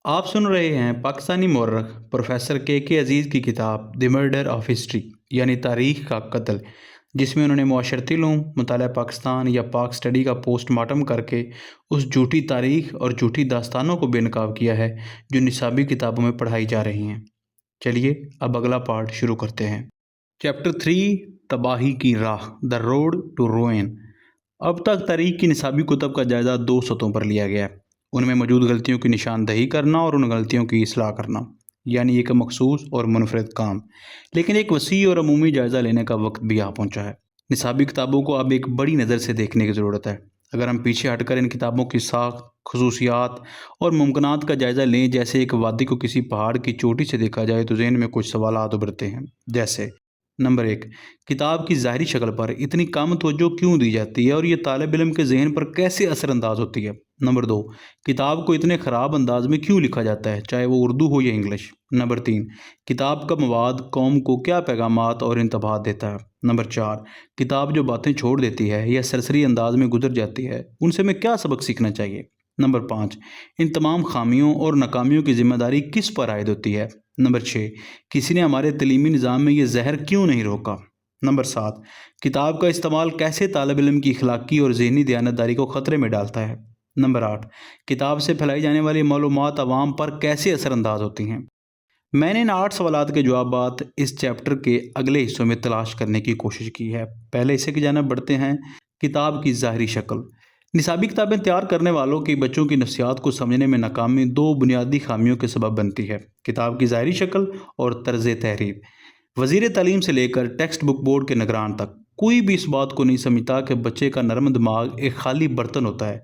آپ سن رہے ہیں پاکستانی مورخ پروفیسر کے عزیز کی کتاب دی مرڈر آف ہسٹری یعنی تاریخ کا قتل، جس میں انہوں نے معاشرتی علوم، مطالعہ پاکستان یا پاک اسٹڈی کا پوسٹ مارٹم کر کے اس جھوٹی تاریخ اور جھوٹی داستانوں کو بے نقاب کیا ہے جو نصابی کتابوں میں پڑھائی جا رہی ہیں۔ چلیے اب اگلا پارٹ شروع کرتے ہیں۔ چیپٹر 3، تباہی کی راہ، دا روڈ ٹو روئن۔ اب تک تاریخ کی نصابی کتب کا جائزہ 2 سطحوں پر لیا گیا ہے، ان میں موجود غلطیوں کی نشاندہی کرنا اور ان غلطیوں کی اصلاح کرنا، یعنی ایک مخصوص اور منفرد کام۔ لیکن ایک وسیع اور عمومی جائزہ لینے کا وقت بھی آ پہنچا ہے۔ نصابی کتابوں کو اب ایک بڑی نظر سے دیکھنے کی ضرورت ہے۔ اگر ہم پیچھے ہٹ کر ان کتابوں کی ساخت، خصوصیات اور ممکنات کا جائزہ لیں جیسے ایک وادی کو کسی پہاڑ کی چوٹی سے دیکھا جائے، تو ذہن میں کچھ سوالات ابھرتے ہیں، جیسے نمبر 1، کتاب کی ظاہری شکل پر اتنی کم توجہ کیوں دی جاتی ہے اور یہ طالب علم کے ذہن پر کیسے اثر انداز ہوتی ہے؟ نمبر 2، کتاب کو اتنے خراب انداز میں کیوں لکھا جاتا ہے، چاہے وہ اردو ہو یا انگلش؟ نمبر 3، کتاب کا مواد قوم کو کیا پیغامات اور انتباہات دیتا ہے؟ نمبر 4، کتاب جو باتیں چھوڑ دیتی ہے یا سرسری انداز میں گزر جاتی ہے، ان سے ہمیں کیا سبق سیکھنا چاہیے؟ نمبر 5، ان تمام خامیوں اور ناکامیوں کی ذمہ داری کس پر عائد ہوتی ہے؟ نمبر 6، کسی نے ہمارے تعلیمی نظام میں یہ زہر کیوں نہیں روکا؟ نمبر 7، کتاب کا استعمال کیسے طالب علم کی اخلاقی اور ذہنی دیانتداری کو خطرے میں ڈالتا ہے؟ نمبر 8، کتاب سے پھیلائی جانے والی معلومات عوام پر کیسے اثر انداز ہوتی ہیں؟ میں نے ان 8 سوالات کے جوابات اس چیپٹر کے اگلے حصوں میں تلاش کرنے کی کوشش کی ہے۔ پہلے حصے کی جانب بڑھتے ہیں۔ کتاب کی ظاہری شکل۔ نصابی کتابیں تیار کرنے والوں کی بچوں کی نفسیات کو سمجھنے میں ناکامی 2 بنیادی خامیوں کے سبب بنتی ہے: کتاب کی ظاہری شکل اور طرز تحریر۔ وزیر تعلیم سے لے کر ٹیکسٹ بک بورڈ کے نگران تک کوئی بھی اس بات کو نہیں سمجھتا کہ بچے کا نرم دماغ ایک خالی برتن ہوتا ہے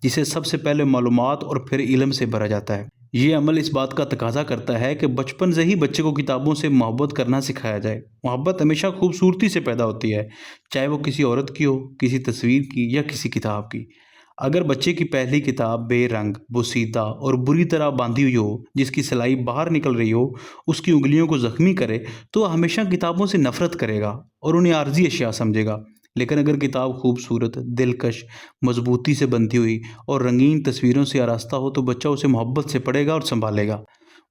جسے سب سے پہلے معلومات اور پھر علم سے بھرا جاتا ہے۔ یہ عمل اس بات کا تقاضا کرتا ہے کہ بچپن سے ہی بچے کو کتابوں سے محبت کرنا سکھایا جائے۔ محبت ہمیشہ خوبصورتی سے پیدا ہوتی ہے، چاہے وہ کسی عورت کی ہو، کسی تصویر کی یا کسی کتاب کی۔ اگر بچے کی پہلی کتاب بے رنگ، بوسیدہ اور بری طرح باندھی ہوئی ہو، جس کی سلائی باہر نکل رہی ہو، اس کی انگلیوں کو زخمی کرے، تو وہ ہمیشہ کتابوں سے نفرت کرے گا اور انہیں عارضی اشیاء سمجھے گا۔ لیکن اگر کتاب خوبصورت، دلکش، مضبوطی سے بندھی ہوئی اور رنگین تصویروں سے آراستہ ہو، تو بچہ اسے محبت سے پڑھے گا اور سنبھالے گا۔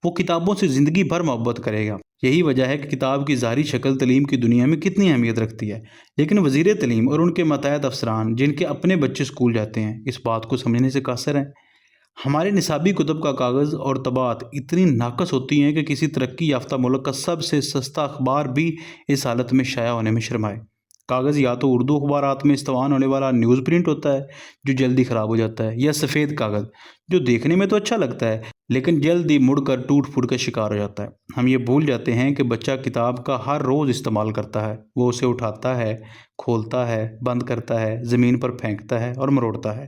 وہ کتابوں سے زندگی بھر محبت کرے گا۔ یہی وجہ ہے کہ کتاب کی ظاہری شکل تعلیم کی دنیا میں کتنی اہمیت رکھتی ہے۔ لیکن وزیر تعلیم اور ان کے ماتحت افسران جن کے اپنے بچے اسکول جاتے ہیں، اس بات کو سمجھنے سے قاصر ہیں۔ ہمارے نصابی کتب کا کاغذ اور طباعت اتنی ناقص ہوتی ہیں کہ کسی ترقی یافتہ ملک کا سب سے سستا اخبار بھی اس حالت میں شائع ہونے میں شرمائے۔ کاغذ یا تو اردو اخبارات میں استعمال ہونے والا نیوز پرنٹ ہوتا ہے جو جلدی خراب ہو جاتا ہے، یا سفید کاغذ جو دیکھنے میں تو اچھا لگتا ہے لیکن جلد ہی مڑ کر ٹوٹ پھوٹ کا شکار ہو جاتا ہے۔ ہم یہ بھول جاتے ہیں کہ بچہ کتاب کا ہر روز استعمال کرتا ہے۔ وہ اسے اٹھاتا ہے، کھولتا ہے، بند کرتا ہے، زمین پر پھینکتا ہے اور مروڑتا ہے۔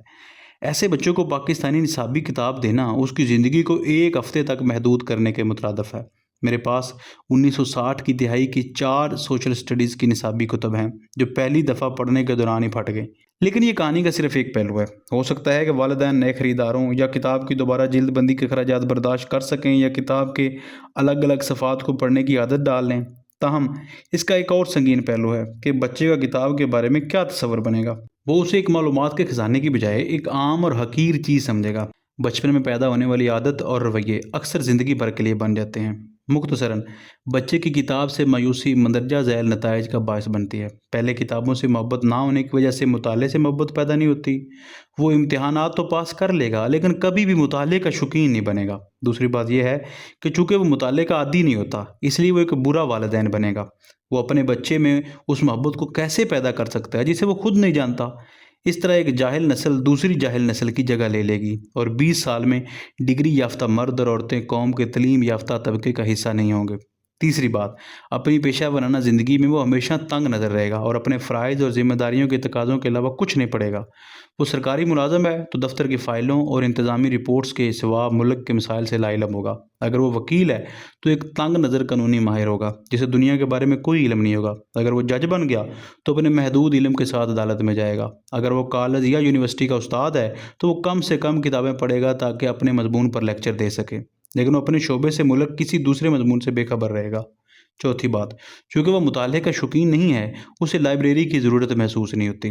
ایسے بچوں کو پاکستانی نصابی کتاب دینا اس کی زندگی کو ایک ہفتے تک محدود کرنے کے مترادف ہے۔ میرے پاس 1960 کی دہائی کی 4 سوشل سٹڈیز کی نصابی کتب ہیں جو پہلی دفعہ پڑھنے کے دوران ہی پھٹ گئیں۔ لیکن یہ کہانی کا صرف ایک پہلو ہے۔ ہو سکتا ہے کہ والدین نئے خریداروں یا کتاب کی دوبارہ جلد بندی کے اخراجات برداشت کر سکیں یا کتاب کے الگ الگ صفحات کو پڑھنے کی عادت ڈال لیں۔ تاہم اس کا ایک اور سنگین پہلو ہے کہ بچے کا کتاب کے بارے میں کیا تصور بنے گا۔ وہ اسے ایک معلومات کے خزانے کی بجائے ایک عام اور حقیر چیز سمجھے گا۔ بچپن میں پیدا ہونے والی عادت اور رویے اکثر زندگی بھر کے لیے بن جاتے ہیں۔ مختصراً، بچے کی کتاب سے مایوسی مندرجہ ذیل نتائج کا باعث بنتی ہے۔ پہلے کتابوں سے محبت نہ ہونے کی وجہ سے مطالعے سے محبت پیدا نہیں ہوتی۔ وہ امتحانات تو پاس کر لے گا لیکن کبھی بھی مطالعے کا شوقین نہیں بنے گا۔ دوسری بات یہ ہے کہ چونکہ وہ مطالعے کا عادی نہیں ہوتا، اس لیے وہ ایک برا والدین بنے گا۔ وہ اپنے بچے میں اس محبت کو کیسے پیدا کر سکتا ہے جسے وہ خود نہیں جانتا؟ اس طرح ایک جاہل نسل دوسری جاہل نسل کی جگہ لے لے گی اور 20 سال میں ڈگری یافتہ مرد اور عورتیں قوم کے تعلیم یافتہ طبقے کا حصہ نہیں ہوں گے۔ تیسری بات، اپنی پیشہ ورانہ زندگی میں وہ ہمیشہ تنگ نظر رہے گا اور اپنے فرائض اور ذمہ داریوں کے تقاضوں کے علاوہ کچھ نہیں پڑھے گا۔ وہ سرکاری ملازم ہے تو دفتر کی فائلوں اور انتظامی رپورٹس کے سوا ملک کے مسائل سے لا علم ہوگا۔ اگر وہ وکیل ہے تو ایک تنگ نظر قانونی ماہر ہوگا جسے دنیا کے بارے میں کوئی علم نہیں ہوگا۔ اگر وہ جج بن گیا تو اپنے محدود علم کے ساتھ عدالت میں جائے گا۔ اگر وہ کالج یا یونیورسٹی کا استاد ہے تو وہ کم سے کم کتابیں پڑھے گا تاکہ اپنے مضمون پر لیکچر دے سکے، لیکن وہ اپنے شعبے سے ملک کسی دوسرے مضمون سے بے خبر رہے گا۔ چوتھی بات، چونکہ وہ مطالعے کا شوقین نہیں ہے، اسے لائبریری کی ضرورت محسوس نہیں ہوتی۔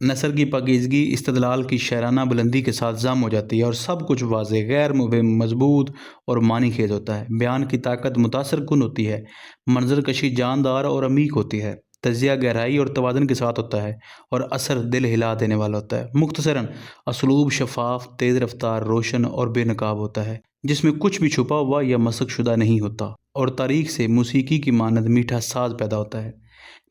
نثر کی پاکیزگی استدلال کی شاعرانہ بلندی کے ساتھ ضم ہو جاتی ہے اور سب کچھ واضح، غیر مبہم، مضبوط اور معنی خیز ہوتا ہے۔ بیان کی طاقت متاثر کن ہوتی ہے، منظر کشی جاندار اور عمیق ہوتی ہے، تجزیہ گہرائی اور توازن کے ساتھ ہوتا ہے، اور اثر دل ہلا دینے والا ہوتا ہے۔ مختصراً، اسلوب شفاف، تیز رفتار، روشن اور بے نقاب ہوتا ہے، جس میں کچھ بھی چھپا ہوا یا مسخ شدہ نہیں ہوتا، اور تاریخ سے موسیقی کی مانند میٹھا ساز پیدا ہوتا ہے۔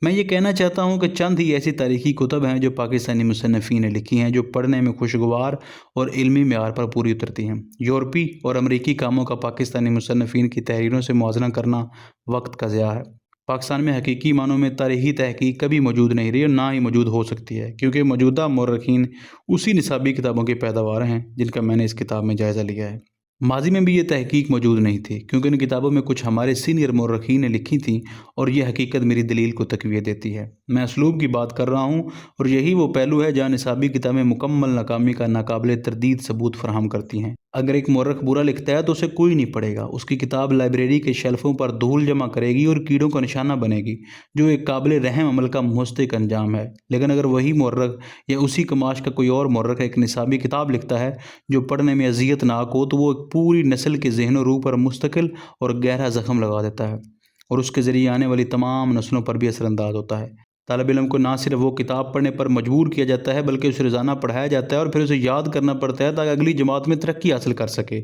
میں یہ کہنا چاہتا ہوں کہ چند ہی ایسی تاریخی کتب ہیں جو پاکستانی مصنفین نے لکھی ہیں جو پڑھنے میں خوشگوار اور علمی معیار پر پوری اترتی ہیں۔ یورپی اور امریکی کاموں کا پاکستانی مصنفین کی تحریروں سے موازنہ کرنا وقت کا ضیاع ہے۔ پاکستان میں حقیقی معنوں میں تاریخی تحقیق کبھی موجود نہیں رہی اور نہ ہی موجود ہو سکتی ہے، کیونکہ موجودہ مورخین اسی نصابی کتابوں کے پیداوار ہیں جن کا میں نے اس کتاب میں جائزہ لیا ہے۔ ماضی میں بھی یہ تحقیق موجود نہیں تھی، کیونکہ ان کتابوں میں کچھ ہمارے سینئر مورخین نے لکھی تھیں، اور یہ حقیقت میری دلیل کو تقویت دیتی ہے۔ میں اسلوب کی بات کر رہا ہوں، اور یہی وہ پہلو ہے جہاں نصابی کتابیں مکمل ناکامی کا ناقابل تردید ثبوت فراہم کرتی ہیں۔ اگر ایک مورخ برا لکھتا ہے تو اسے کوئی نہیں پڑھے گا، اس کی کتاب لائبریری کے شیلفوں پر دھول جمع کرے گی اور کیڑوں کا نشانہ بنے گی، جو ایک قابل رحم عمل کا مستحق انجام ہے۔ لیکن اگر وہی مورخ یا اسی کماش کا کوئی اور مورخ ایک نصابی کتاب لکھتا ہے جو پڑھنے میں اذیت ناک ہو، تو وہ ایک پوری نسل کے ذہن و روح پر مستقل اور گہرا زخم لگا دیتا ہے، اور اس کے ذریعے آنے والی تمام نسلوں پر بھی اثر انداز ہوتا ہے۔ طالب علم کو نہ صرف وہ کتاب پڑھنے پر مجبور کیا جاتا ہے، بلکہ اسے روزانہ پڑھایا جاتا ہے اور پھر اسے یاد کرنا پڑتا ہے تاکہ اگلی جماعت میں ترقی حاصل کر سکے۔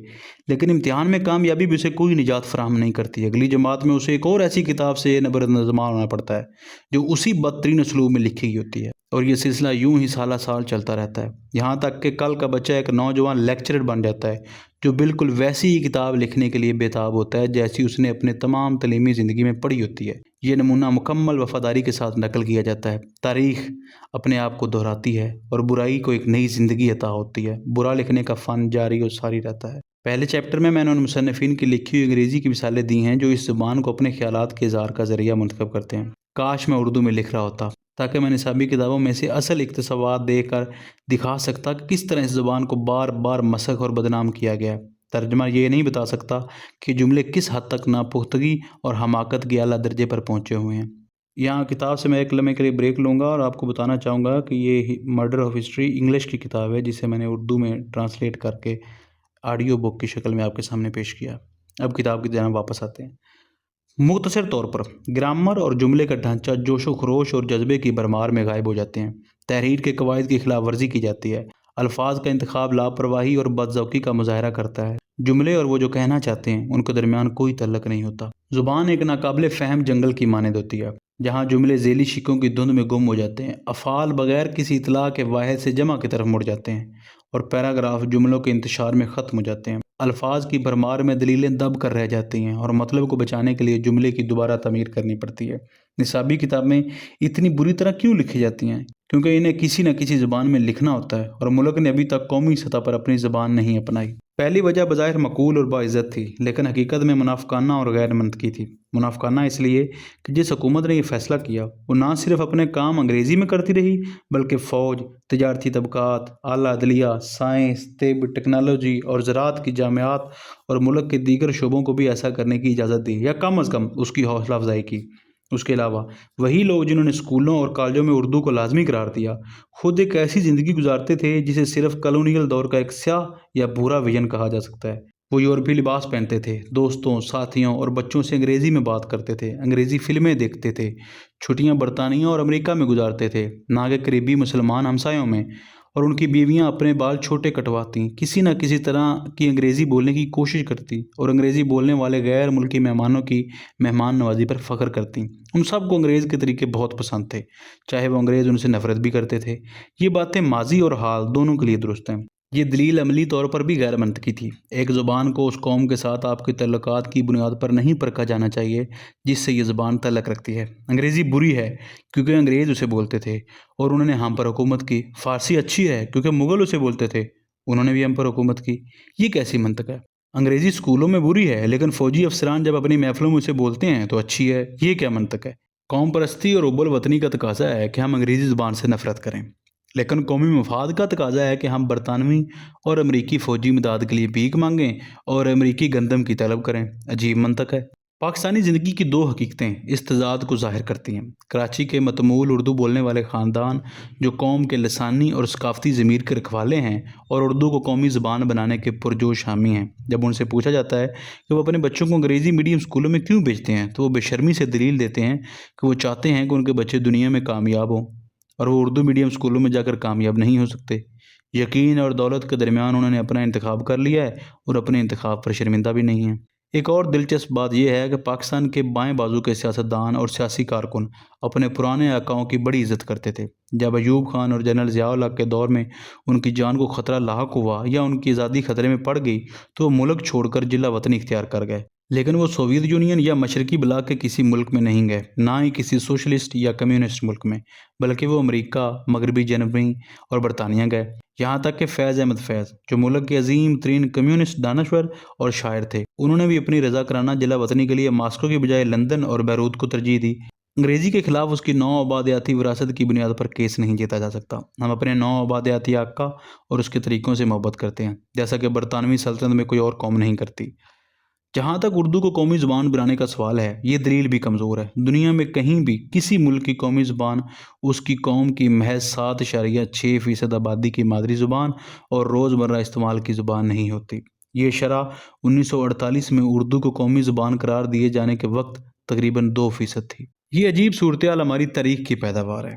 لیکن امتحان میں کامیابی بھی اسے کوئی نجات فراہم نہیں کرتی۔ اگلی جماعت میں اسے ایک اور ایسی کتاب سے نظمان ہونا پڑتا ہے جو اسی بدترین اسلوب میں لکھی گئی ہوتی ہے، اور یہ سلسلہ یوں ہی سالہ سال چلتا رہتا ہے، یہاں تک کہ کل کا بچہ ایک نوجوان لیکچرر بن جاتا ہے جو بالکل ویسی ہی کتاب لکھنے کے لیے بےتاب ہوتا ہے جیسی اس نے اپنے تمام تعلیمی زندگی میں پڑھی ہوتی ہے۔ یہ نمونہ مکمل وفاداری کے ساتھ نقل کیا جاتا ہے۔ تاریخ اپنے آپ کو دہراتی ہے اور برائی کو ایک نئی زندگی عطا ہوتی ہے۔ برا لکھنے کا فن جاری اور ساری رہتا ہے۔ پہلے چیپٹر میں نے ان مصنفین کی لکھی ہوئی انگریزی کی مثالیں دی ہیں جو اس زبان کو اپنے خیالات کے اظہار کا ذریعہ منتخب کرتے ہیں۔ کاش میں اردو میں لکھ رہا ہوتا، تاکہ میں نصابی کتابوں میں سے اصل اقتباسات دے کر دکھا سکتا کہ کس طرح اس زبان کو بار بار مسخ اور بدنام کیا گیا ہے۔ ترجمہ یہ نہیں بتا سکتا کہ جملے کس حد تک ناپختگی اور حماقت کے اعلیٰ درجے پر پہنچے ہوئے ہیں۔ یہاں کتاب سے میں ایک لمحے کے لیے بریک لوں گا اور آپ کو بتانا چاہوں گا کہ یہ مرڈر آف ہسٹری انگلش کی کتاب ہے، جسے میں نے اردو میں ٹرانسلیٹ کر کے آڈیو بک کی شکل میں آپ کے سامنے پیش کیا۔ اب کتاب کی جانب واپس آتے ہیں۔ مختصر طور پر، گرامر اور جملے کا ڈھانچہ جوش و خروش اور جذبے کی بھرمار میں غائب ہو جاتے ہیں۔ تحریر کے قواعد کی خلاف ورزی کی جاتی ہے۔ الفاظ کا انتخاب لاپرواہی اور بدذوقی کا مظاہرہ کرتا ہے۔ جملے اور وہ جو کہنا چاہتے ہیں ان کے درمیان کوئی تعلق نہیں ہوتا۔ زبان ایک ناقابل فہم جنگل کی مانند ہوتی ہے، جہاں جملے ذیلی شکوں کی دھند میں گم ہو جاتے ہیں، افعال بغیر کسی اطلاع کے واحد سے جمع کی طرف مڑ جاتے ہیں، اور پیراگراف جملوں کے انتشار میں ختم ہو جاتے ہیں۔ الفاظ کی بھرمار میں دلیلیں دب کر رہ جاتی ہیں، اور مطلب کو بچانے کے لیے جملے کی دوبارہ تعمیر کرنی پڑتی ہے۔ نصابی کتابیں اتنی بری طرح کیوں لکھی جاتی ہیں؟ کیونکہ انہیں کسی نہ کسی زبان میں لکھنا ہوتا ہے، اور ملک نے ابھی تک قومی سطح پر اپنی زبان نہیں اپنائی۔ پہلی وجہ بظاہر معقول اور باعزت تھی، لیکن حقیقت میں منافقانہ اور غیر منطقی تھی۔ منافقانہ اس لیے کہ جس حکومت نے یہ فیصلہ کیا وہ نہ صرف اپنے کام انگریزی میں کرتی رہی، بلکہ فوج، تجارتی طبقات، اعلیٰ عدلیہ، سائنس، طب، ٹیکنالوجی اور زراعت کی جامعات اور ملک کے دیگر شعبوں کو بھی ایسا کرنے کی اجازت دی، یا کم از کم اس کی حوصلہ افزائی کی۔ اس کے علاوہ وہی لوگ جنہوں نے اسکولوں اور کالجوں میں اردو کو لازمی قرار دیا، خود ایک ایسی زندگی گزارتے تھے جسے صرف کالونیل دور کا ایک سیاہ یا برا ویژن کہا جا سکتا ہے۔ وہ یورپی لباس پہنتے تھے، دوستوں، ساتھیوں اور بچوں سے انگریزی میں بات کرتے تھے، انگریزی فلمیں دیکھتے تھے، چھٹیاں برطانیہ اور امریکہ میں گزارتے تھے، نہ کہ قریبی مسلمان ہمسایوں میں، اور ان کی بیویاں اپنے بال چھوٹے کٹواتی، کسی نہ کسی طرح کی انگریزی بولنے کی کوشش کرتی، اور انگریزی بولنے والے غیر ملکی مہمانوں کی مہمان نوازی پر فخر کرتی۔ ان سب کو انگریز کے طریقے بہت پسند تھے، چاہے وہ انگریز ان سے نفرت بھی کرتے تھے۔ یہ باتیں ماضی اور حال دونوں کے لیے درست ہیں۔ یہ دلیل عملی طور پر بھی غیر منطقی تھی۔ ایک زبان کو اس قوم کے ساتھ آپ کے تعلقات کی بنیاد پر نہیں پرکھا جانا چاہیے جس سے یہ زبان تعلق رکھتی ہے۔ انگریزی بری ہے کیونکہ انگریز اسے بولتے تھے اور انہوں نے ہم پر حکومت کی۔ فارسی اچھی ہے کیونکہ مغل اسے بولتے تھے، انہوں نے بھی ہم پر حکومت کی۔ یہ کیسی منطق ہے؟ انگریزی اسکولوں میں بری ہے لیکن فوجی افسران جب اپنی محفلوں میں اسے بولتے ہیں تو اچھی ہے۔ یہ کیا منطق ہے؟ قوم پرستی اور حب الوطنی کا تقاضا ہے کہ ہم انگریزی زبان سے نفرت کریں، لیکن قومی مفاد کا تقاضا ہے کہ ہم برطانوی اور امریکی فوجی امداد کے لیے بھیک مانگیں اور امریکی گندم کی طلب کریں۔ عجیب منطق ہے۔ پاکستانی زندگی کی دو حقیقتیں اس تضاد کو ظاہر کرتی ہیں۔ کراچی کے متمول اردو بولنے والے خاندان جو قوم کے لسانی اور ثقافتی ضمیر کے رکھوالے ہیں اور اردو کو قومی زبان بنانے کے پرجوش حامی ہیں، جب ان سے پوچھا جاتا ہے کہ وہ اپنے بچوں کو انگریزی میڈیم اسکولوں میں کیوں بھیجتے ہیں تو وہ بے شرمی سے دلیل دیتے ہیں کہ وہ چاہتے ہیں کہ ان کے بچے دنیا میں کامیاب ہوں اور وہ اردو میڈیم اسکولوں میں جا کر کامیاب نہیں ہو سکتے۔ یقین اور دولت کے درمیان انہوں نے اپنا انتخاب کر لیا ہے اور اپنے انتخاب پر شرمندہ بھی نہیں ہیں۔ ایک اور دلچسپ بات یہ ہے کہ پاکستان کے بائیں بازو کے سیاستدان اور سیاسی کارکن اپنے پرانے آقاؤں کی بڑی عزت کرتے تھے۔ جب ایوب خان اور جنرل ضیاء الحق کے دور میں ان کی جان کو خطرہ لاحق ہوا یا ان کی آزادی خطرے میں پڑ گئی تو وہ ملک چھوڑ کر جلا وطنی اختیار کر گئے، لیکن وہ سوویت یونین یا مشرقی بلاک کے کسی ملک میں نہیں گئے، نہ ہی کسی سوشلسٹ یا کمیونسٹ ملک میں، بلکہ وہ امریکہ، مغربی جرمنی اور برطانیہ گئے۔ یہاں تک کہ فیض احمد فیض جو ملک کے عظیم ترین کمیونسٹ دانشور اور شاعر تھے، انہوں نے بھی اپنی رضا کرانہ جلا وطنی کے لیے ماسکو کی بجائے لندن اور بیروت کو ترجیح دی۔ انگریزی کے خلاف اس کی نو آبادیاتی وراثت کی بنیاد پر کیس نہیں جیتا جا سکتا۔ ہم اپنے نو آبادیاتی آقا اور اس کے طریقوں سے محبت کرتے ہیں، جیسا کہ برطانوی سلطنت میں کوئی اور قوم نہیں کرتی۔ جہاں تک اردو کو قومی زبان بنانے کا سوال ہے، یہ دلیل بھی کمزور ہے۔ دنیا میں کہیں بھی کسی ملک کی قومی زبان اس کی قوم کی محض 7.6% آبادی کی مادری زبان اور روزمرہ استعمال کی زبان نہیں ہوتی۔ یہ شرح 1948 میں اردو کو قومی زبان قرار دیے جانے کے وقت تقریباً 2% تھی۔ یہ عجیب صورتحال ہماری تاریخ کی پیداوار ہے۔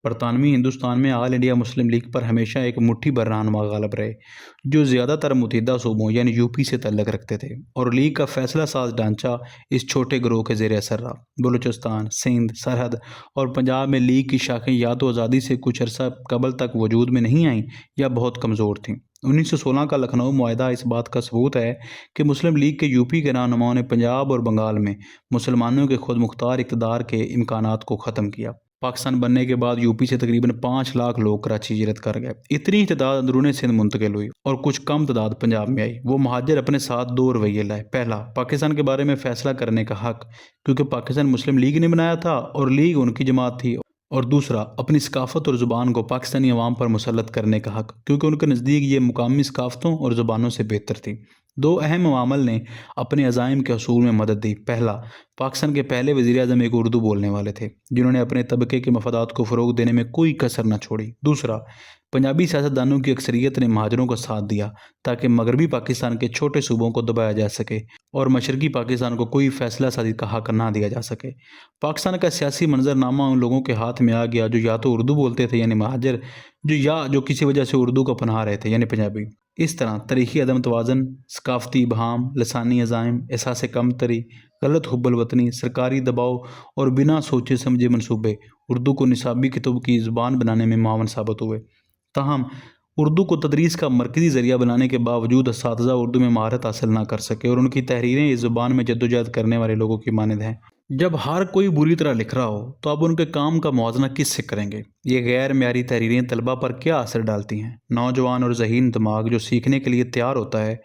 برطانوی ہندوستان میں آل انڈیا مسلم لیگ پر ہمیشہ ایک مٹھی بھر رہنما غالب رہے جو زیادہ تر متحدہ صوبوں یعنی یوپی سے تعلق رکھتے تھے، اور لیگ کا فیصلہ ساز ڈھانچہ اس چھوٹے گروہ کے زیر اثر رہا۔ بلوچستان، سندھ، سرحد اور پنجاب میں لیگ کی شاخیں یا تو آزادی سے کچھ عرصہ قبل تک وجود میں نہیں آئیں یا بہت کمزور تھیں۔ 1916 کا لکھنؤ معاہدہ اس بات کا ثبوت ہے کہ مسلم لیگ کے یوپی کے رہنماؤں نے پنجاب اور بنگال میں مسلمانوں کے خود مختار اقتدار کے امکانات کو ختم کیا۔ پاکستان بننے کے بعد یوپی سے تقریباً 5 لاکھ لوگ کراچی ہجرت کر گئے۔ اتنی تعداد اندرون سندھ منتقل ہوئی اور کچھ کم تعداد پنجاب میں آئی۔ وہ مہاجر اپنے ساتھ دو رویے لائے۔ پہلا، پاکستان کے بارے میں فیصلہ کرنے کا حق، کیونکہ پاکستان مسلم لیگ نے بنایا تھا اور لیگ ان کی جماعت تھی، اور دوسرا، اپنی ثقافت اور زبان کو پاکستانی عوام پر مسلط کرنے کا حق، کیونکہ ان کے نزدیک یہ مقامی ثقافتوں اور زبانوں سے بہتر تھی۔ دو اہم عوامل نے اپنے عزائم کے حصول میں مدد دی۔ پہلا، پاکستان کے پہلے وزیر اعظم ایک اردو بولنے والے تھے جنہوں نے اپنے طبقے کے مفادات کو فروغ دینے میں کوئی کسر نہ چھوڑی۔ دوسرا، پنجابی سیاستدانوں کی اکثریت نے مہاجروں کا ساتھ دیا تاکہ مغربی پاکستان کے چھوٹے صوبوں کو دبایا جا سکے اور مشرقی پاکستان کو کوئی فیصلہ سازی کا حق نہ دیا جا سکے۔ پاکستان کا سیاسی منظرنامہ ان لوگوں کے ہاتھ میں آ گیا جو یا تو اردو بولتے تھے یعنی مہاجر، جو کسی وجہ سے اردو کو اپنا رہے تھے یعنی پنجابی۔ اس طرح تاریخی عدم توازن، ثقافتی ابہام، لسانی عزائم، احساس کمتری، غلط حب الوطنی، سرکاری دباؤ اور بنا سوچے سمجھے منصوبے اردو کو نصابی کتب کی زبان بنانے میں معاون ثابت ہوئے۔ تاہم اردو کو تدریس کا مرکزی ذریعہ بنانے کے باوجود اساتذہ اردو میں مہارت حاصل نہ کر سکے اور ان کی تحریریں اس زبان میں جدوجہد کرنے والے لوگوں کی مانند ہیں۔ جب ہر کوئی بری طرح لکھ رہا ہو تو اب ان کے کام کا موازنہ کس سے کریں گے؟ یہ غیر معیاری تحریریں طلبہ پر کیا اثر ڈالتی ہیں؟ نوجوان اور ذہین دماغ جو سیکھنے کے لیے تیار ہوتا ہے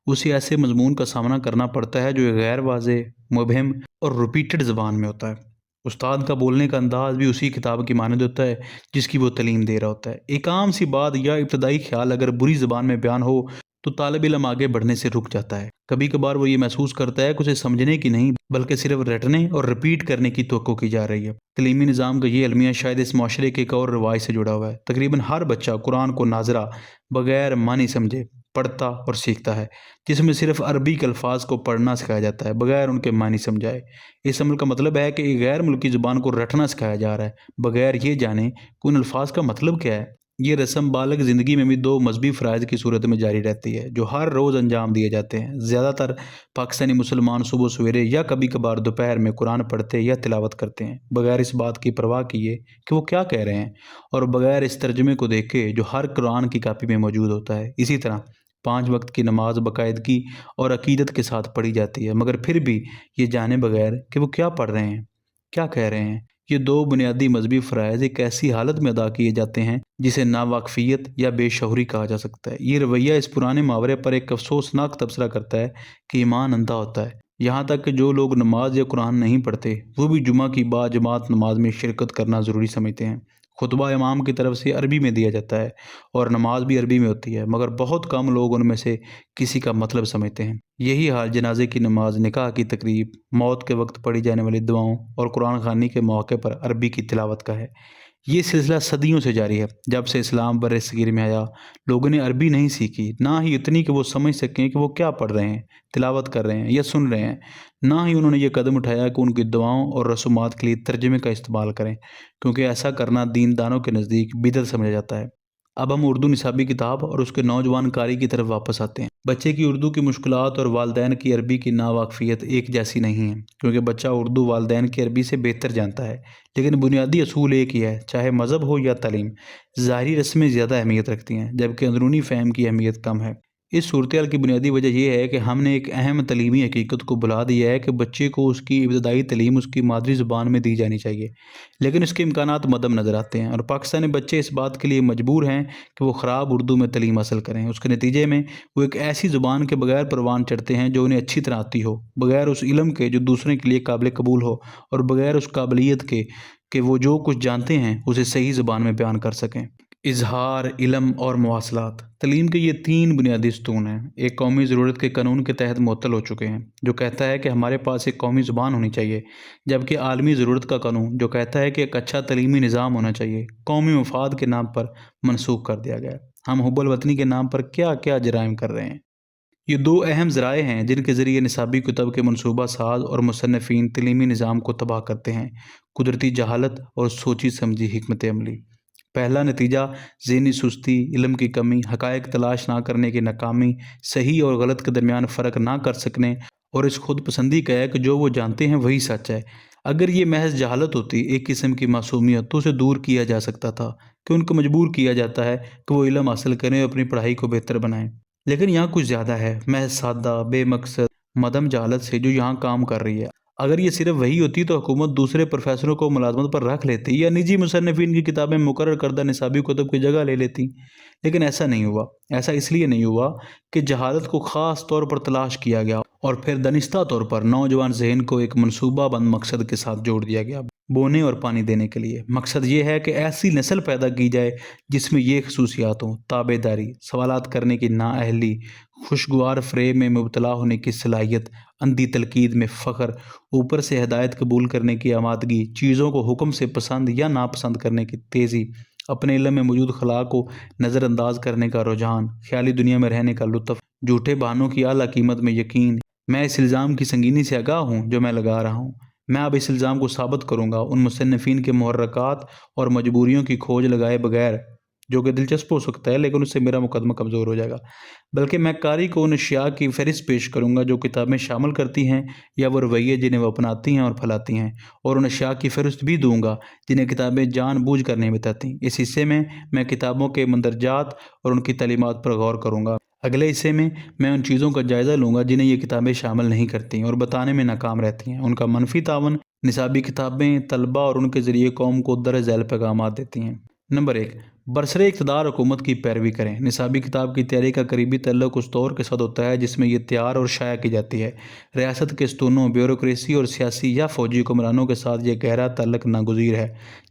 اسے ایسے مضمون کا سامنا کرنا پڑتا ہے جو غیر واضح، مبہم اور ریپیٹڈ زبان میں ہوتا ہے۔ استاد کا بولنے کا انداز بھی اسی کتاب کی مانند ہوتا ہے جس کی وہ تعلیم دے رہا ہوتا ہے۔ ایک عام سی بات یا ابتدائی خیال اگر بری زبان میں بیان ہو تو طالب علم آگے بڑھنے سے رک جاتا ہے۔ کبھی کبھار وہ یہ محسوس کرتا ہے کہ اسے سمجھنے کی نہیں بلکہ صرف رٹنے اور رپیٹ کرنے کی توقع کی جا رہی ہے۔ تعلیمی نظام کا یہ المیہ شاید اس معاشرے کے ایک اور رواج سے جڑا ہوا ہے۔ تقریباً ہر بچہ قرآن کو ناظرہ بغیر معنی سمجھے پڑھتا اور سیکھتا ہے، جس میں صرف عربی کے الفاظ کو پڑھنا سکھایا جاتا ہے بغیر ان کے معنی سمجھائے۔ اس عمل کا مطلب ہے کہ ایک غیر ملکی زبان کو رٹنا سکھایا جا رہا ہے بغیر یہ جانے کہ ان الفاظ کا مطلب کیا ہے۔ یہ رسم بالغ زندگی میں بھی دو مذہبی فرائض کی صورت میں جاری رہتی ہے جو ہر روز انجام دیے جاتے ہیں۔ زیادہ تر پاکستانی مسلمان صبح سویرے یا کبھی کبھار دوپہر میں قرآن پڑھتے یا تلاوت کرتے ہیں بغیر اس بات کی پرواہ کیے کہ وہ کیا کہہ رہے ہیں اور بغیر اس ترجمے کو دیکھے جو ہر قرآن کی کاپی میں موجود ہوتا ہے۔ اسی طرح 5 وقت کی نماز باقاعدگی اور عقیدت کے ساتھ پڑھی جاتی ہے، مگر پھر بھی یہ جانے بغیر کہ وہ کیا پڑھ رہے ہیں، کیا کہہ رہے ہیں۔ یہ دو بنیادی مذہبی فرائض ایک ایسی حالت میں ادا کیے جاتے ہیں جسے ناواقفیت یا بے شعوری کہا جا سکتا ہے۔ یہ رویہ اس پرانے محاورے پر ایک افسوسناک تبصرہ کرتا ہے کہ ایمان اندھا ہوتا ہے۔ یہاں تک کہ جو لوگ نماز یا قرآن نہیں پڑھتے وہ بھی جمعہ کی باجماعت نماز میں شرکت کرنا ضروری سمجھتے ہیں، خطبہ امام کی طرف سے عربی میں دیا جاتا ہے اور نماز بھی عربی میں ہوتی ہے، مگر بہت کم لوگ ان میں سے کسی کا مطلب سمجھتے ہیں۔ یہی حال جنازے کی نماز، نکاح کی تقریب، موت کے وقت پڑھی جانے والی دعاؤں اور قرآن خوانی کے موقع پر عربی کی تلاوت کا ہے۔ یہ سلسلہ صدیوں سے جاری ہے۔ جب سے اسلام بر صغیر میں آیا، لوگوں نے عربی نہیں سیکھی، نہ ہی اتنی کہ وہ سمجھ سکیں کہ وہ کیا پڑھ رہے ہیں، تلاوت کر رہے ہیں یا سن رہے ہیں، نہ ہی انہوں نے یہ قدم اٹھایا کہ ان کی دعاؤں اور رسومات کے لیے ترجمے کا استعمال کریں، کیونکہ ایسا کرنا دین دانوں کے نزدیک بدعت سمجھا جاتا ہے۔ اب ہم اردو نصابی کتاب اور اس کے نوجوان قاری کی طرف واپس آتے ہیں۔ بچے کی اردو کی مشکلات اور والدین کی عربی کی ناواقفیت ایک جیسی نہیں ہے، کیونکہ بچہ اردو والدین کی عربی سے بہتر جانتا ہے، لیکن بنیادی اصول ایک ہی ہے، چاہے مذہب ہو یا تعلیم۔ ظاہری رسمیں زیادہ اہمیت رکھتی ہیں، جبکہ اندرونی فہم کی اہمیت کم ہے۔ اس صورتحال کی بنیادی وجہ یہ ہے کہ ہم نے ایک اہم تعلیمی حقیقت کو بھلا دیا ہے کہ بچے کو اس کی ابتدائی تعلیم اس کی مادری زبان میں دی جانی چاہیے، لیکن اس کے امکانات مدم نظر آتے ہیں، اور پاکستانی بچے اس بات کے لیے مجبور ہیں کہ وہ خراب اردو میں تعلیم حاصل کریں۔ اس کے نتیجے میں وہ ایک ایسی زبان کے بغیر پروان چڑھتے ہیں جو انہیں اچھی طرح آتی ہو، بغیر اس علم کے جو دوسرے کے لیے قابل قبول ہو، اور بغیر اس قابلیت کے کہ وہ جو کچھ جانتے ہیں اسے صحیح زبان میں بیان کر سکیں۔ اظہار، علم اور مواصلات۔ تعلیم کے یہ تین بنیادی ستون ہیں، ایک قومی ضرورت کے قانون کے تحت معطل ہو چکے ہیں، جو کہتا ہے کہ ہمارے پاس ایک قومی زبان ہونی چاہیے، جبکہ عالمی ضرورت کا قانون جو کہتا ہے کہ ایک اچھا تعلیمی نظام ہونا چاہیے، قومی مفاد کے نام پر منسوخ کر دیا گیا ہے۔ ہم حب الوطنی کے نام پر کیا کیا جرائم کر رہے ہیں۔ یہ دو اہم ذرائع ہیں جن کے ذریعے نصابی کتب کے منصوبہ ساز اور مصنفین تعلیمی نظام کو تباہ کرتے ہیں: قدرتی جہالت اور سوچی سمجھی حکمت عملی۔ پہلا نتیجہ ذہنی سستی، علم کی کمی، حقائق تلاش نہ کرنے کی ناکامی، صحیح اور غلط کے درمیان فرق نہ کر سکنے، اور اس خود پسندی کا ہے کہ جو وہ جانتے ہیں وہی سچ ہے۔ اگر یہ محض جہالت ہوتی، ایک قسم کی معصومیت، تو اسے دور کیا جا سکتا تھا کہ ان کو مجبور کیا جاتا ہے کہ وہ علم حاصل کریں اور اپنی پڑھائی کو بہتر بنائیں۔ لیکن یہاں کچھ زیادہ ہے، محض سادہ، بے مقصد، مدھم جہالت سے جو یہاں کام کر رہی ہے۔ اگر یہ صرف وہی ہوتی تو حکومت دوسرے پروفیسروں کو ملازمت پر رکھ لیتی یا نجی مصنفین کی کتابیں مقرر کردہ نصابی کتب کی جگہ لے لیتی، لیکن ایسا نہیں ہوا۔ ایسا اس لیے نہیں ہوا کہ جہالت کو خاص طور پر تلاش کیا گیا اور پھر دانستہ طور پر نوجوان ذہن کو ایک منصوبہ بند مقصد کے ساتھ جوڑ دیا گیا، بونے اور پانی دینے کے لیے۔ مقصد یہ ہے کہ ایسی نسل پیدا کی جائے جس میں یہ خصوصیات ہوں: تابع داری، سوالات کرنے کی نااہلی، خوشگوار فریب میں مبتلا ہونے کی صلاحیت، اندھی تلقید میں فخر، اوپر سے ہدایت قبول کرنے کی آمادگی، چیزوں کو حکم سے پسند یا ناپسند کرنے کی تیزی، اپنے علم میں موجود خلا کو نظر انداز کرنے کا رجحان، خیالی دنیا میں رہنے کا لطف، جھوٹے بہانوں کی اعلیٰ قیمت میں یقین۔ میں اس الزام کی سنگینی سے آگاہ ہوں جو میں لگا رہا ہوں۔ میں اب اس الزام کو ثابت کروں گا ان مصنفین کے محرکات اور مجبوریوں کی کھوج لگائے بغیر، جو کہ دلچسپ ہو سکتا ہے لیکن اس سے میرا مقدمہ کمزور ہو جائے گا، بلکہ میں قاری کو ان اشیاء کی فہرست پیش کروں گا جو کتابیں شامل کرتی ہیں یا وہ رویے جنہیں وہ اپناتی ہیں اور پھیلاتی ہیں، اور ان اشیاء کی فہرست بھی دوں گا جنہیں کتابیں جان بوجھ کر نہیں بتاتی۔ اس حصے میں کتابوں کے مندرجات اور ان کی تعلیمات پر غور کروں گا۔ اگلے حصے میں ان چیزوں کا جائزہ لوں گا جنہیں یہ کتابیں شامل نہیں کرتی اور بتانے میں ناکام رہتی ہیں، ان کا منفی تعاون نصابی کتابیں طلباء اور ان کے ذریعے قوم کو درج ذیل پیغامات دیتی ہیں۔ نمبر 1، برسر اقتدار حکومت کی پیروی کریں۔ نصابی کتاب کی تیاری کا قریبی تعلق اس دور کے ساتھ ہوتا ہے جس میں یہ تیار اور شائع کی جاتی ہے۔ ریاست کے ستونوں، بیوروکریسی اور سیاسی یا فوجی حکمرانوں کے ساتھ یہ گہرا تعلق ناگزیر ہے۔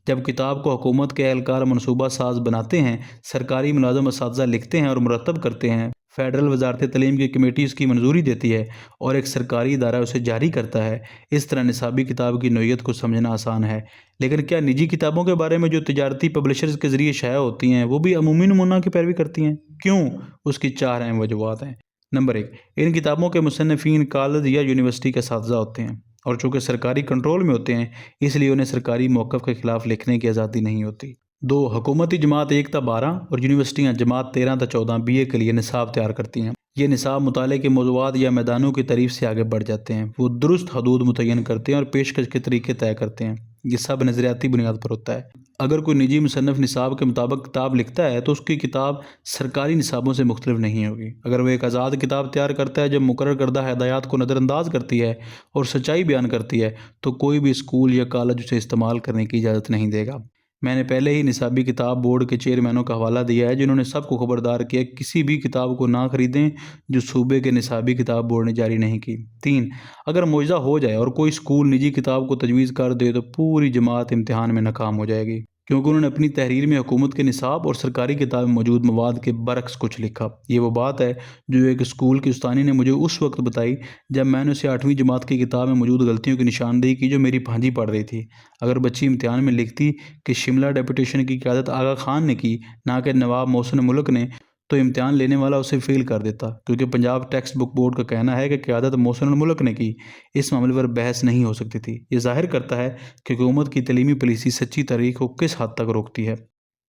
جب کتاب کو حکومت کے اہلکار منصوبہ ساز بناتے ہیں، سرکاری ملازم اساتذہ لکھتے ہیں اور مرتب کرتے ہیں، فیڈرل وزارت تعلیم کی کمیٹی اس کی منظوری دیتی ہے اور ایک سرکاری ادارہ اسے جاری کرتا ہے، اس طرح نصابی کتاب کی نوعیت کو سمجھنا آسان ہے۔ لیکن کیا نجی کتابوں کے بارے میں جو تجارتی پبلشرز کے ذریعے شائع ہوتی ہیں وہ بھی عمومی نمونہ کی پیروی کرتی ہیں؟ کیوں؟ اس کی 4 اہم وجوہات ہیں۔ نمبر 1، ان کتابوں کے مصنفین کالج یا یونیورسٹی کے اساتذہ ہوتے ہیں، اور چونکہ سرکاری کنٹرول میں ہوتے ہیں اس لیے انہیں سرکاری موقف کے خلاف لکھنے کی آزادی نہیں ہوتی۔ 2، حکومتی جماعت 1 تا 12 اور یونیورسٹیاں جماعت 13 تا 14 BA کے لیے نصاب تیار کرتی ہیں۔ یہ نصاب مطالعے کے موضوعات یا میدانوں کی تعریف سے آگے بڑھ جاتے ہیں۔ وہ درست حدود متعین کرتے ہیں اور پیشکش کے طریقے طے کرتے ہیں۔ یہ سب نظریاتی بنیاد پر ہوتا ہے۔ اگر کوئی نجی مصنف نصاب کے مطابق کتاب لکھتا ہے تو اس کی کتاب سرکاری نصابوں سے مختلف نہیں ہوگی۔ اگر وہ ایک آزاد کتاب تیار کرتا ہے جو مقرر کردہ ہدایات کو نظر انداز کرتی ہے اور سچائی بیان کرتی ہے تو کوئی بھی اسکول یا کالج اسے استعمال کرنے کی اجازت نہیں دے گا۔ میں نے پہلے ہی نصابی کتاب بورڈ کے چیئرمینوں کا حوالہ دیا ہے جنہوں نے سب کو خبردار کیا کہ کسی بھی کتاب کو نہ خریدیں جو صوبے کے نصابی کتاب بورڈ نے جاری نہیں کی۔ 3، اگر معجزہ ہو جائے اور کوئی اسکول نجی کتاب کو تجویز کر دے تو پوری جماعت امتحان میں ناکام ہو جائے گی۔ کیونکہ انہوں نے اپنی تحریر میں حکومت کے نصاب اور سرکاری کتاب میں موجود مواد کے برعکس کچھ لکھا۔ یہ وہ بات ہے جو ایک اسکول کی استانی نے مجھے اس وقت بتائی جب میں نے اسے 8ویں جماعت کی کتاب میں موجود غلطیوں کی نشاندہی کی جو میری بھانجی پڑھ رہی تھی۔ اگر بچی امتحان میں لکھتی کہ شملہ ڈیپوٹیشن کی قیادت آغا خان نے کی نہ کہ نواب محسن ملک نے، تو امتحان لینے والا اسے فیل کر دیتا، کیونکہ پنجاب ٹیکسٹ بک بورڈ کا کہنا ہے کہ قیادت محسن الملک نے کی۔ اس معاملے پر بحث نہیں ہو سکتی تھی۔ یہ ظاہر کرتا ہے کہ حکومت کی تعلیمی پالیسی سچی تاریخ کو کس حد تک روکتی ہے۔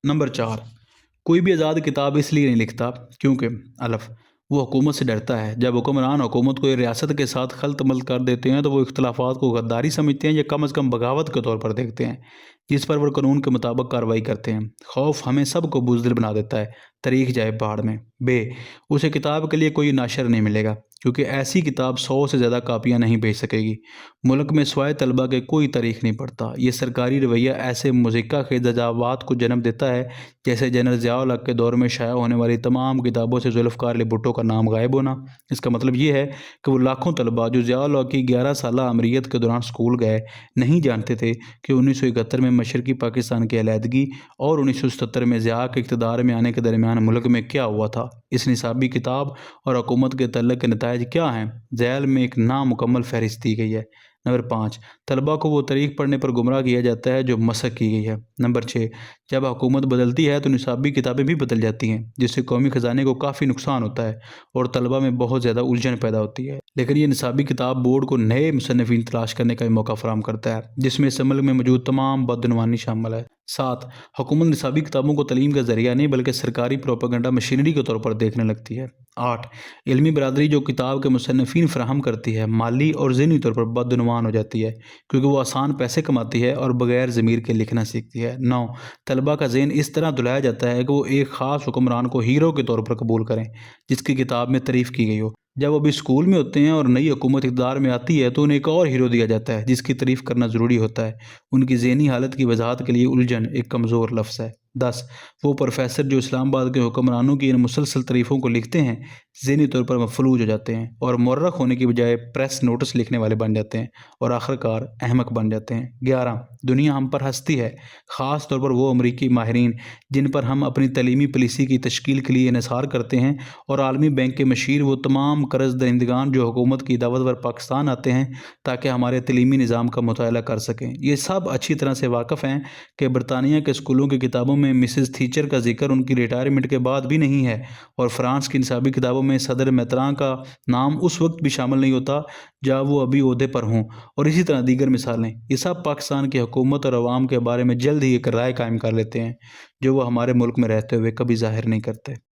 نمبر 4، کوئی بھی آزاد کتاب اس لیے نہیں لکھتا کیونکہ الف وہ حکومت سے ڈرتا ہے۔ جب حکمران حکومت کو ریاست کے ساتھ خلط ملط کر دیتے ہیں تو وہ اختلافات کو غداری سمجھتے ہیں یا کم از کم بغاوت کے طور پر دیکھتے ہیں، جس پر وہ قانون کے مطابق کارروائی کرتے ہیں۔ خوف ہمیں سب کو بزدل بنا دیتا ہے، تاریخ جائے پہاڑ میں۔ اسے کتاب کے لیے کوئی ناشر نہیں ملے گا کیونکہ ایسی کتاب 100 سے زیادہ کاپیاں نہیں بھیج سکے گی۔ ملک میں سوائے طلبہ کے کوئی تاریخ نہیں پڑھتا۔ یہ سرکاری رویہ ایسے مضحکہ خیز دجاوات کو جنم دیتا ہے جیسے جنرل ضیاء الحق کے دور میں شائع ہونے والی تمام کتابوں سے ذوالفقار علی بھٹو کا نام غائب ہونا۔ اس کا مطلب یہ ہے کہ وہ لاکھوں طلبہ جو ضیاء الحق کی 11 سالہ امریت کے دوران اسکول گئے نہیں جانتے تھے کہ 1971 میں مشرقی پاکستان کی علیحدگی اور 1977 میں ضیاء کے اقتدار میں آنے کے درمیان ملک میں کیا ہوا تھا۔ اس نصابی کتاب اور حکومت کے تعلق کے نتائج کیا ہیں؟ ذیل میں ایک نامکمل فہرست دی گئی ہے۔ نمبر 5، طلبہ کو وہ تاریخ پڑھنے پر گمراہ کیا جاتا ہے جو مسخ کی گئی ہے۔ نمبر 6، جب حکومت بدلتی ہے تو نصابی کتابیں بھی بدل جاتی ہیں، جس سے قومی خزانے کو کافی نقصان ہوتا ہے اور طلبہ میں بہت زیادہ الجھن پیدا ہوتی ہے۔ لیکن یہ نصابی کتاب بورڈ کو نئے مصنفین تلاش کرنے کا بھی موقع فراہم کرتا ہے، جس میں اس عمل میں موجود تمام بدعنوانی شامل ہے۔ 7، حکومت نصابی کتابوں کو تعلیم کا ذریعہ نہیں بلکہ سرکاری پروپیگنڈا مشینری کے طور پر دیکھنے لگتی ہے۔ 8، علمی برادری جو کتاب کے مصنفین فراہم کرتی ہے مالی اور ذہنی طور پر بدعنوان ہو جاتی ہے کیونکہ وہ آسان پیسے کماتی ہے اور بغیر ضمیر کے لکھنا سیکھتی ہے۔ 9، طلبہ کا ذہن اس طرح دھلایا جاتا ہے کہ وہ ایک خاص حکمران کو ہیرو کے طور پر قبول کریں جس کی کتاب میں تعریف کی گئی ہو۔ جب وہ بھی اسکول میں ہوتے ہیں اور نئی حکومت اقتدار میں آتی ہے تو انہیں ایک اور ہیرو دیا جاتا ہے جس کی تعریف کرنا ضروری ہوتا ہے۔ ان کی ذہنی حالت کی وضاحت کے لیے الجھن ایک کمزور لفظ ہے۔ 10، وہ پروفیسر جو اسلام آباد کے حکمرانوں کی ان مسلسل تعریفوں کو لکھتے ہیں ذہنی طور پر مفلوج ہو جاتے ہیں اور مورخ ہونے کی بجائے پریس نوٹس لکھنے والے بن جاتے ہیں اور آخرکار احمق بن جاتے ہیں۔ 11، دنیا ہم پر ہنستی ہے، خاص طور پر وہ امریکی ماہرین جن پر ہم اپنی تعلیمی پالیسی کی تشکیل کے لیے انحصار کرتے ہیں، اور عالمی بینک کے مشیر وہ تمام قرض دہندگان جو حکومت کی دعوت پر پاکستان آتے ہیں تاکہ ہمارے تعلیمی نظام کا مطالعہ کر سکیں۔ یہ سب اچھی طرح سے واقف ہیں کہ برطانیہ کے اسکولوں کی کتابوں میں مسز تھیچر کا ذکر ان کی ریٹائرمنٹ کے بعد بھی نہیں ہے، اور فرانس کی نصابی کتابوں میں صدر میتراں کا نام اس وقت بھی شامل نہیں ہوتا جب وہ ابھی عہدے پر ہوں، اور اسی طرح دیگر مثالیں۔ یہ سب پاکستان کی حکومت اور عوام کے بارے میں جلد ہی ایک رائے قائم کر لیتے ہیں جو وہ ہمارے ملک میں رہتے ہوئے کبھی ظاہر نہیں کرتے۔